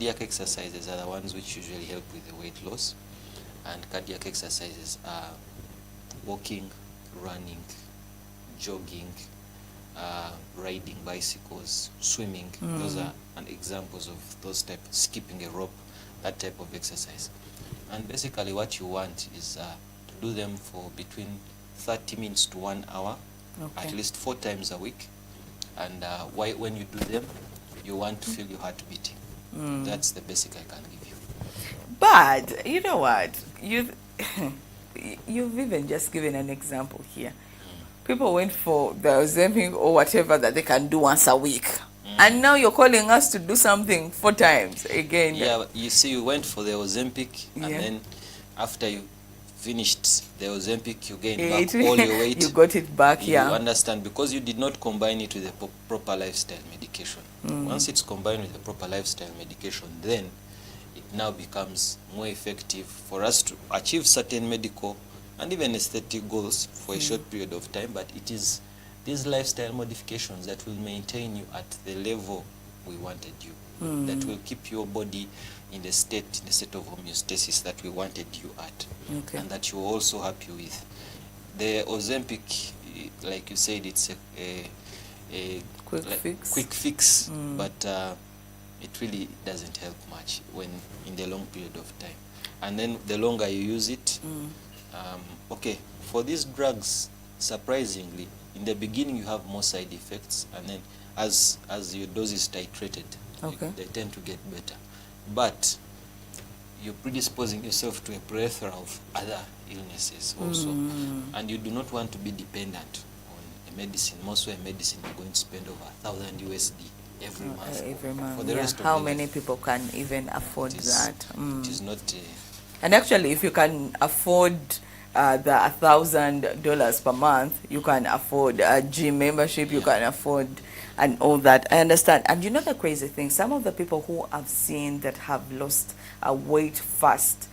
Cardiac exercises are the ones which usually help with the weight loss, and cardiac exercises are walking, running, jogging, riding bicycles, swimming. Those are examples of those type, skipping a rope, that type of exercise. And basically what you want is to do them for between 30 minutes to 1 hour, at least 4 times a week. And when you do them, you want to feel your heart beating. That's the basic I can give you. But you know what? You've even just given an example here. People went for the Ozempic or whatever that they can do once a week. And now you're calling us to do something 4 times again. Yeah, you see, you went for the Ozempic, and then after you finished the Ozempic, you gained back all your weight. You got it back, You understand, because you did not combine it with the proper lifestyle medication. Once it's combined with the proper lifestyle medication, then it now becomes more effective for us to achieve certain medical and even aesthetic goals for a short period of time. But it is these lifestyle modifications that will maintain you at the level we wanted you, that will keep your body in the state of homeostasis that we wanted you at, and that you're also happy with. The Ozempic, like you said, it's a quick fix, but it really doesn't help much when in the long period of time. And then the longer you use it, okay, for these drugs, surprisingly, in the beginning you have more side effects, and then as your dose is titrated, they tend to get better. But you're predisposing yourself to a plethora of other illnesses also, and you do not want to be dependent on a medicine. Most of a medicine you're going to spend over $1,000 every month. Every month. For the rest of How your many life. people can even afford that? It is not. And actually, if you can afford the $1,000 per month, you can afford a gym membership, you can afford and all that. I understand. And you know the crazy thing, some of the people who I've seen that have lost weight fast,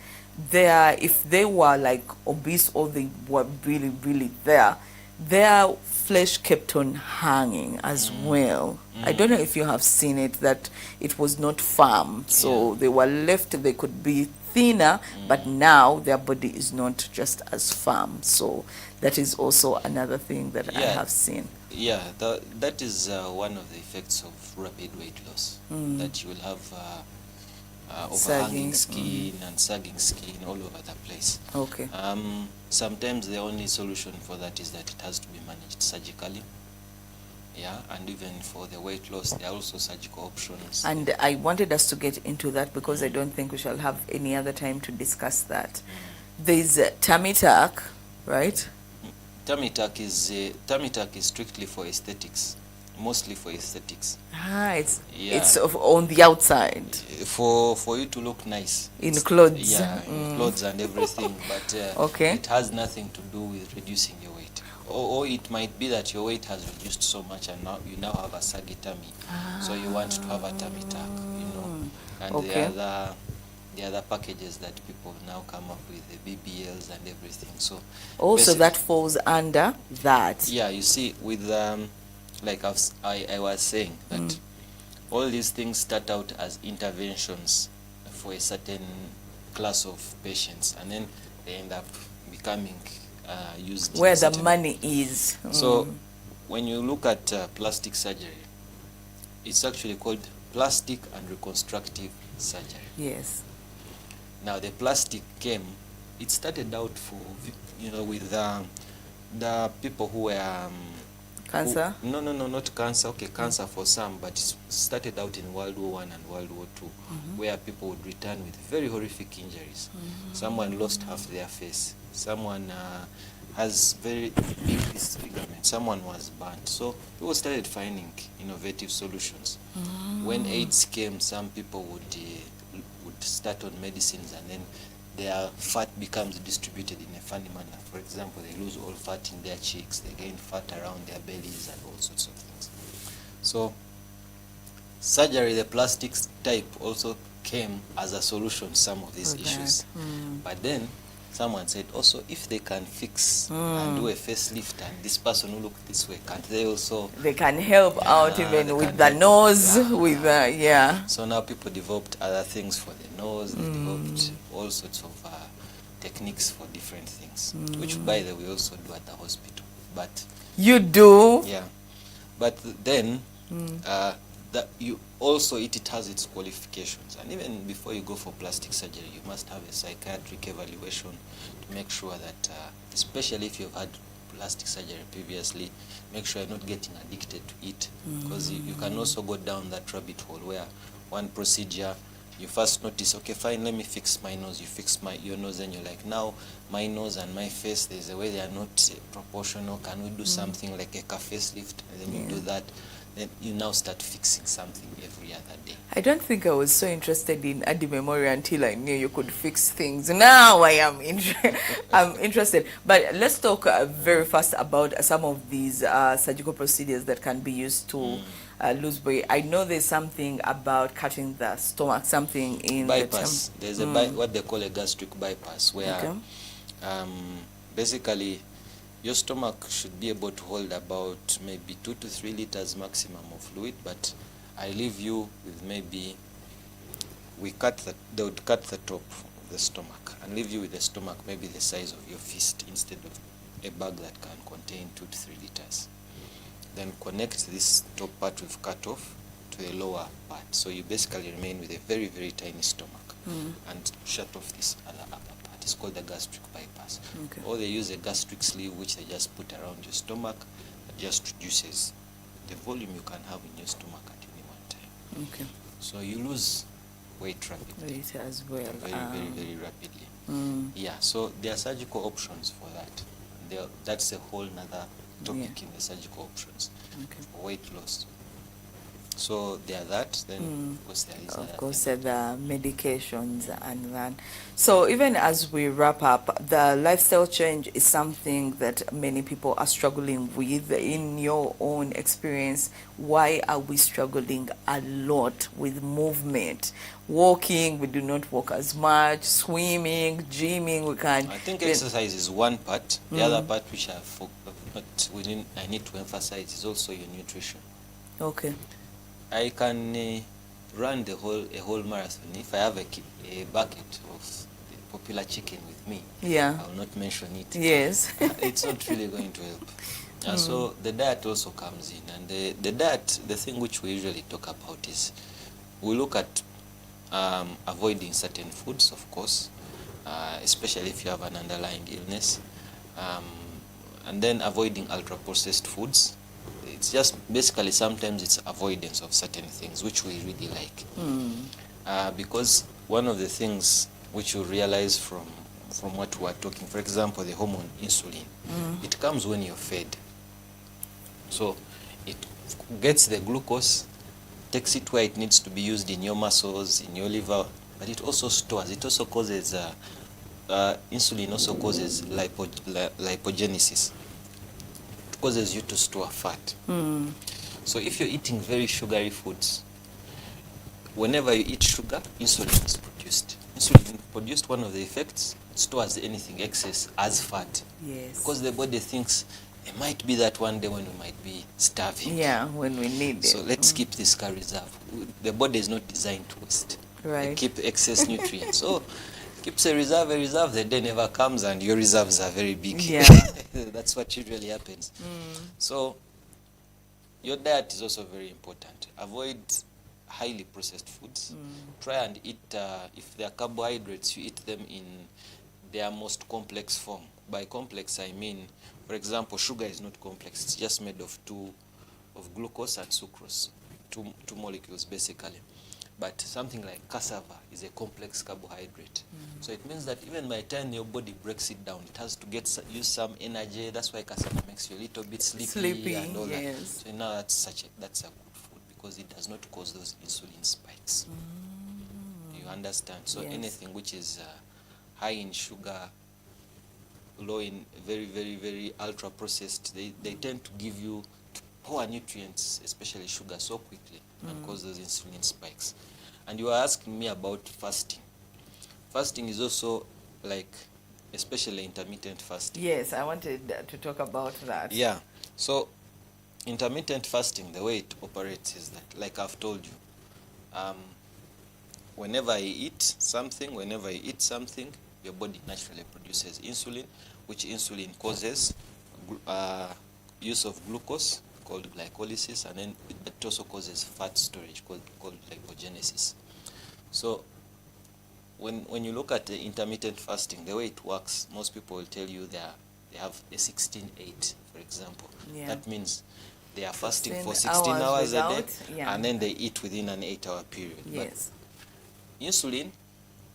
if they were like obese or they were really, really there, their flesh kept on hanging as well. I don't know if you have seen it, that it was not firm. So they were left, they could be thinner, but now their body is not just as firm. So that is also another thing that I have seen. Yeah, that is one of the effects of rapid weight loss, that you will have overhanging skin and sagging skin all over the place. Okay. Sometimes the only solution for that is that it has to be managed surgically. Yeah, and even for the weight loss, there are also surgical options. And I wanted us to get into that because I don't think we shall have any other time to discuss that. There's tummy tuck, right? Tummy tuck is strictly for aesthetics, mostly for aesthetics. It's on the outside. For you to look nice. In clothes. Yeah, in clothes and everything, but it has nothing to do with reducing your weight. Or it might be that your weight has reduced so much and now you have a saggy tummy, so you want to have a tummy tuck, And the other packages that people now come up with, the BBLs and everything. So also that falls under that. Yeah, you see, with like I was saying, that all these things start out as interventions for a certain class of patients, and then they end up becoming used where the money is. So when you look at plastic surgery, it's actually called plastic and reconstructive surgery. Yes. Now the plastic it started out for, with the people who were cancer? No, not cancer. Okay, cancer for some, but it started out in World War I and World War II, where people would return with very horrific injuries. Someone lost half their face. Someone has very big disfigurement. Someone was burnt. So people started finding innovative solutions. When AIDS came, some people would start on medicines, and then their fat becomes distributed in a funny manner. For example, they lose all fat in their cheeks, they gain fat around their bellies and all sorts of things. So surgery, the plastics type, also came as a solution to some of these issues. But then someone said also if they can fix and do a facelift and this person who look this way, can't they also? They can help out they even can with the help. nose, Yeah. with yeah. So now people developed other things for the nose. They developed all sorts of techniques for different things, which by the way we also do at the hospital. But You do? yeah, but then that you also it has its qualifications, and even before you go for plastic surgery, you must have a psychiatric evaluation to make sure that, especially if you've had plastic surgery previously, make sure you're not getting addicted to it, because you can also go down that rabbit hole where one procedure you first notice, okay, fine, let me fix my nose. You fix your nose, and you're like, now my nose and my face, there's a way they are not proportional. Can we do something like a facelift? And then you do that. Then you now start fixing something every other day. I don't think I was so interested in ADDY Memorial until I knew you could fix things. Now I am I'm interested. But let's talk very fast about some of these surgical procedures that can be used to lose weight. I know there's something about cutting the stomach, something in bypass. the There's a what they call a gastric bypass, where basically your stomach should be able to hold about maybe 2 to 3 liters maximum of fluid, but I leave you with maybe they would cut the top of the stomach and leave you with the stomach maybe the size of your fist instead of a bag that can contain 2 to 3 liters. Then connect this top part we've cut off to the lower part, so you basically remain with a very, very tiny stomach and shut off this other upper part. It's called the gastric bypass. Okay. Or they use a gastric sleeve which they just put around your stomach. That just reduces the volume you can have in your stomach at any one time. Okay. So you lose weight rapidly. Weight as well. Very, very rapidly. Yeah, so there are surgical options for that. That's a whole nother topic in the surgical options for weight loss. So there are that, then of course there is of course the medications and that. So even as we wrap up, the lifestyle change is something that many people are struggling with. In your own experience, why are we struggling a lot with movement? Walking, we do not walk as much. Swimming, gymming, we can. I think exercise is one part. The other part which I need to emphasize is also your nutrition. Okay. I can run a whole marathon if I have a bucket of the popular chicken with me. Yeah. I will not mention it. Yes. It's not really going to help. So the diet also comes in, and the diet, the thing which we usually talk about is we look at avoiding certain foods, of course, especially if you have an underlying illness, and then avoiding ultra-processed foods. It's just basically sometimes it's avoidance of certain things which we really like, because one of the things which you realize from what we are talking, for example, the hormone insulin, it comes when you're fed. So it gets the glucose, takes it where it needs to be used in your muscles, in your liver, but it also stores. It also causes insulin also causes lipogenesis. Causes you to store fat. So if you're eating very sugary foods, whenever you eat sugar, insulin is produced. Insulin produced, one of the effects, stores anything excess as fat. Yes. Because the body thinks it might be that one day when we might be starving. Yeah, when we need it. So let's keep this car reserve. The body is not designed to waste. Right. They keep excess nutrients. So keeps a reserve, the day never comes and your reserves are very big. Yeah. That's what usually happens. So your diet is also very important. Avoid highly processed foods. Try and eat, if they are carbohydrates, you eat them in their most complex form. By complex, I mean, for example, sugar is not complex. It's just made of glucose and sucrose, two molecules basically. But something like cassava is a complex carbohydrate. So it means that even by the time your body breaks it down, it has to use some energy. That's why cassava makes you a little bit sleepy and all that. So now that's a good food because it does not cause those insulin spikes. You understand? So anything which is high in sugar, low in very, very, very ultra processed, they tend to give you poor nutrients, especially sugar, so quickly and cause those insulin spikes. And you are asking me about fasting. Fasting is also like especially intermittent fasting. Yes, I wanted to talk about that. Yeah. So intermittent fasting, the way it operates is that, like I've told you, whenever you eat something, your body naturally produces insulin, which insulin causes use of glucose, called glycolysis, and then it also causes fat storage, called lipogenesis. So when you look at the intermittent fasting, the way it works, most people will tell you they have a 16-8, for example. Yeah. That means they are fasting for 16 16 hours a day, without, yeah. and then they eat within an 8-hour period. Yes. But insulin,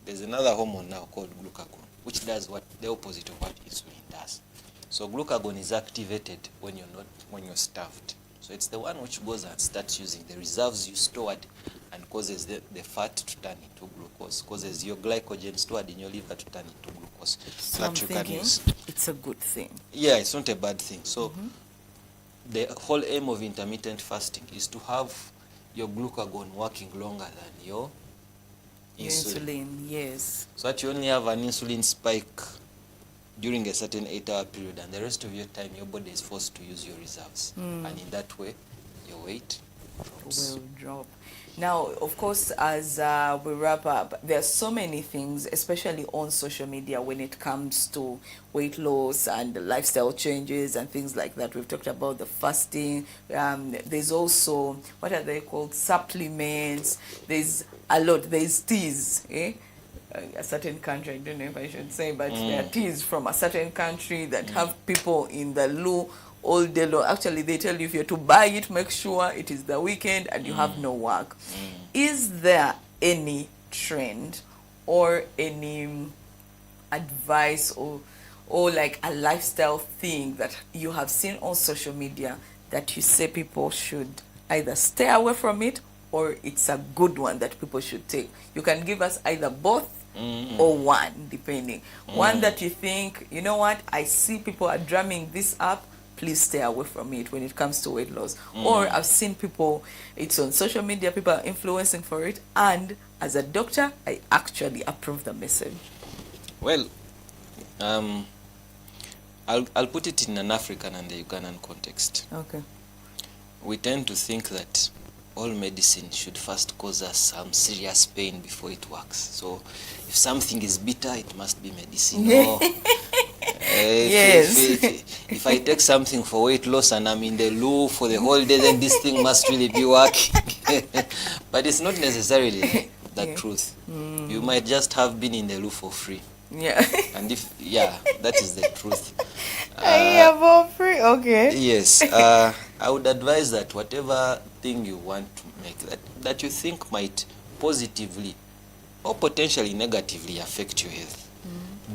there's another hormone now called glucagon, which does what the opposite of what insulin does. So glucagon is activated when you're starved. So it's the one which goes and starts using the reserves you stored and causes the fat to turn into glucose, causes your glycogen stored in your liver to turn into glucose. So that I'm you can thinking use. it's a good thing. Yeah, it's not a bad thing. So the whole aim of intermittent fasting is to have your glucagon working longer than your insulin. Yes. So that you only have an insulin spike during a certain 8-hour period, and the rest of your time your body is forced to use your reserves. And in that way, your weight drops. Will drop. Now, of course, as we wrap up, there are so many things, especially on social media, when it comes to weight loss and lifestyle changes and things like that. We've talked about the fasting. There's also, what are they called? Supplements. There's a lot. There's teas. A certain country, I don't know if I should say, but there are teas from a certain country that have people in the loo all day long. Actually, they tell you if you're to buy it, make sure it is the weekend and you have no work. Is there any trend or any advice or like a lifestyle thing that you have seen on social media that you say people should either stay away from it, or it's a good one that people should take? You can give us either both or one, depending. One that you think, you know what, I see people are drumming this up, please stay away from it when it comes to weight loss. Or I've seen people, it's on social media, people are influencing for it, and as a doctor, I actually approve the message. Well, I'll put it in an African and the Ugandan context. Okay. We tend to think that all medicine should first cause us some serious pain before it works. So if something is bitter, it must be medicine. Or, Yes. if I take something for weight loss and I'm in the loo for the whole day, then this thing must really be working. But it's not necessarily the truth. You might just have been in the loo for free. Yeah. And that is the truth. For free, okay. Yes. I would advise that whatever thing you want to make, that you think might positively or potentially negatively affect your health,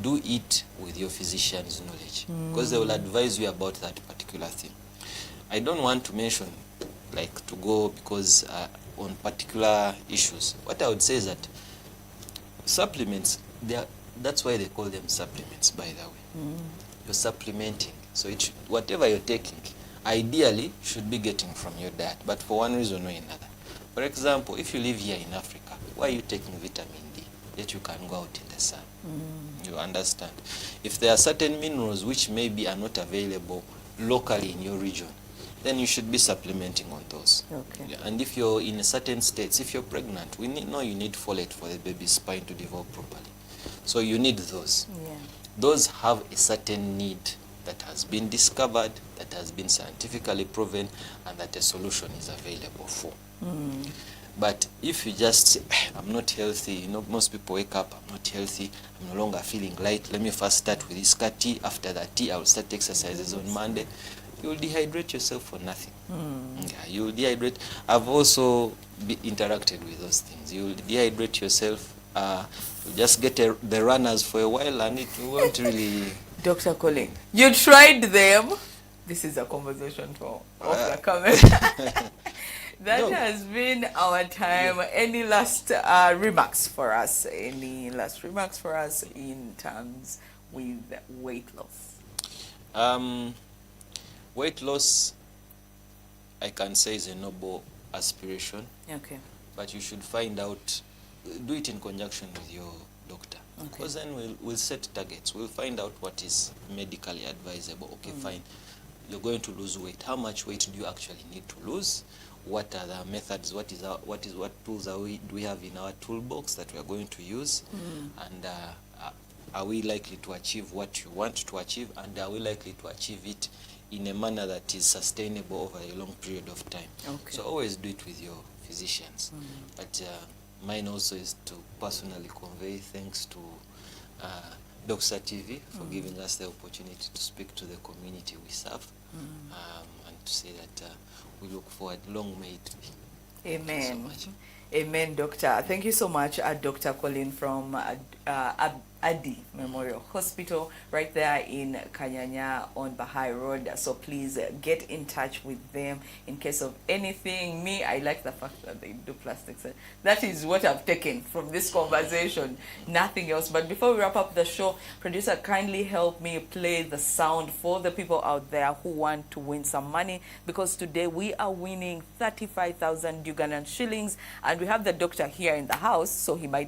do it with your physician's knowledge, because they will advise you about that particular thing. I don't want to mention, like, to go because on particular issues. What I would say is that supplements, that's why they call them supplements, by the way. You're supplementing. So whatever you're taking, ideally, should be getting from your diet, but for one reason or another. For example, if you live here in Africa, why are you taking vitamin D? Yet you can go out in the sun. You understand? If there are certain minerals which maybe are not available locally in your region, then you should be supplementing on those. Okay. Yeah, and if you're in certain states, if you're pregnant, you need folate for the baby's spine to develop properly. So you need those. Yeah. Those have a certain need that has been discovered, that has been scientifically proven, and that a solution is available for. But if you just say, I'm not healthy, most people wake up, I'm not healthy, I'm no longer feeling light, let me first start with this tea, after that tea I will start exercises on Monday, you will dehydrate yourself for nothing. Yeah, you will dehydrate. I've also interacted with those things. You will dehydrate yourself, you just get the runners for a while and it won't really... Dr. Colin, you tried them. This is a conversation for off the camera. That has been our time. Yeah. Any last remarks for us? Any last remarks for us in terms with weight loss? Weight loss, I can say, is a noble aspiration. Okay. But you should find out, do it in conjunction with your doctor. Because then we'll set targets. We'll find out what is medically advisable. Okay, fine. You're going to lose weight. How much weight do you actually need to lose? What are the methods? What tools do we have in our toolbox that we are going to use? And are we likely to achieve what you want to achieve? And are we likely to achieve it in a manner that is sustainable over a long period of time? Okay. So always do it with your physicians. But mine also is to personally convey thanks to Dr. TV for giving us the opportunity to speak to the community we serve, and to say that we look forward. Long may it be. Amen. Thank you so much. Amen, Doctor. Thank you so much, Dr. Colin from ADDY Memorial Hospital, right there in Kanyanya on Bahai Road. So please get in touch with them in case of anything. Me, I like the fact that they do plastics. That is what I've taken from this conversation, nothing else. But before we wrap up the show, producer, kindly help me play the sound for the people out there who want to win some money, because today we are winning 35,000 Ugandan shillings, and we have the doctor here in the house, so he might